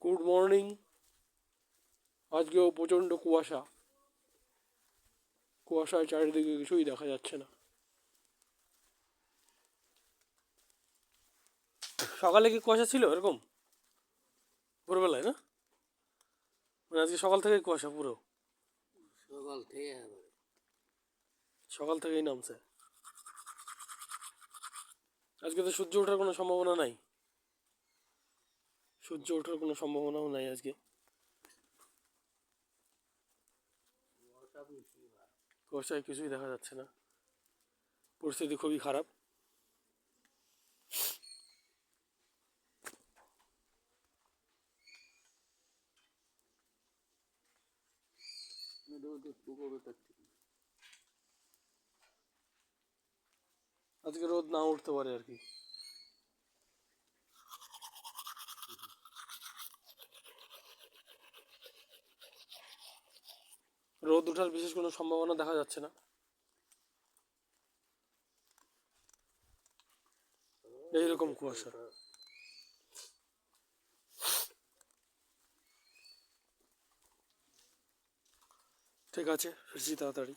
Good morning. আজকেও প্রচণ্ড কুয়াশা, কুয়াশায় চারিদিকে কিছুই দেখা যাচ্ছে না। সকালে কি কুয়াশা ছিল এরকম ভোরবেলায়? না, মানে আজকে সকাল থেকে কুয়াশা পুরো? সকাল থেকেই নামছে। আজকে তো সূর্য ওঠার কোনো সম্ভাবনা নাই, সূর্য ওঠার কোনো সম্ভাবনাও নাই আজকে। কুয়াশায় কিছুই দেখা যাচ্ছে না, পরিস্থিতি খুবই খারাপ। আজকে রোদ না উঠতে পারে আর কি। রোদ ওঠার বিশেষ কোনো সম্ভাবনা দেখা যাচ্ছে না, এইরকম কুয়াশা। ঠিক আছে, ফিরছি তাড়াতাড়ি।